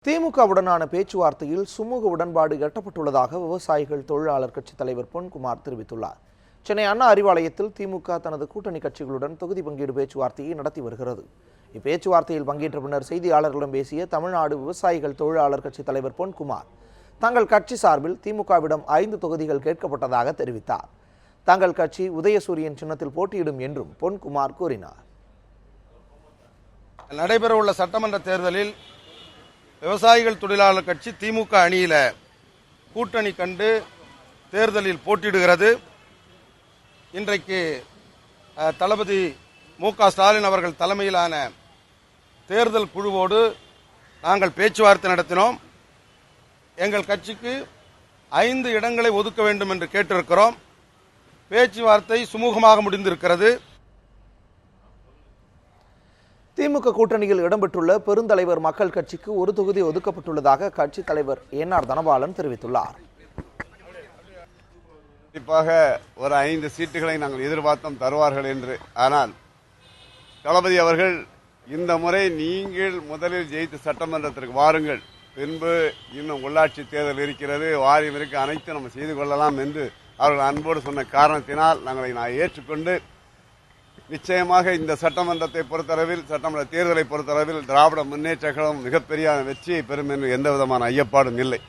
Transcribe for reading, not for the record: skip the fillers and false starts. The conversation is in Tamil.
திமுகவுடனான பேச்சுவார்த்தையில் சுமூக உடன்பாடு எட்டப்பட்டுள்ளதாக விவசாயிகள் தொழிலாளர் கட்சி தலைவர் பொன்குமார் தெரிவித்துள்ளார். சென்னை அண்ணா அறிவாலயத்தில் திமுக தனது கூட்டணி கட்சிகளுடன் தொகுதி பங்கீடு பேச்சுவார்த்தையை நடத்தி வருகிறது. இப்பேச்சுவார்த்தையில் பங்கேற்ற பின்னர் செய்தியாளர்களிடம் பேசிய தமிழ்நாடு விவசாயிகள் தொழிலாளர் கட்சி தலைவர் பொன்குமார், தங்கள் கட்சி சார்பில் திமுகவிடம் 5 தொகுதிகள் கேட்கப்பட்டதாக தெரிவித்தார். தங்கள் கட்சி உதயசூரியன் சின்னத்தில் போட்டியிடும் என்றும் பொன்குமார் கூறினார். நடைபெறவுள்ள சட்டமன்ற தேர்தலில் விவசாயிகள் தொழிலாளர் கட்சி திமுக அணியில கூட்டணி கண்டு தேர்தலில் போட்டியிடுகிறது. இன்றைக்கு தளபதி மு.க. ஸ்டாலின் அவர்கள் தலைமையிலான தேர்தல் குழுவோடு நாங்கள் பேச்சுவார்த்தை நடத்தினோம். எங்கள் கட்சிக்கு 5 இடங்களை ஒதுக்க வேண்டும் என்று கேட்டிருக்கிறோம். பேச்சுவார்த்தை சுமூகமாக முடிந்திருக்கிறது. திமுக கூட்டணியில் இடம்பெற்றுள்ள பெருந்தலைவர் மக்கள் கட்சிக்கு 1 தொகுதி ஒதுக்கப்பட்டுள்ளதாக கட்சி தலைவர் என்.ஆர். தனபாலன் தெரிவித்துள்ளார். குறிப்பாக ஒரு 5 சீட்டுகளை நாங்கள் எதிர்பார்த்தோம் தருவார்கள் என்று. ஆனால் தளபதி அவர்கள் இந்த முறை நீங்கள் முதலில் ஜெயித்து சட்டமன்றத்திற்கு வாருங்கள், பின்பு இன்னும் உள்ளாட்சி தேர்தல் இருக்கிறது, வாரியம் இருக்க அனைத்து நம்ம செய்து கொள்ளலாம் என்று அவர்கள் அன்போடு சொன்ன காரணத்தினால் நாங்கள் ஏற்றுக்கொண்டு நிச்சயமாக இந்த சட்டமன்றத்தை பொறுத்தளவில், சட்டமன்ற தேர்தலை பொறுத்தளவில் திராவிட முன்னேற்ற கழகம் மிகப்பெரிய வெற்றியை பெறும் என்று எந்த விதமான ஐயப்பாடும் இல்லை.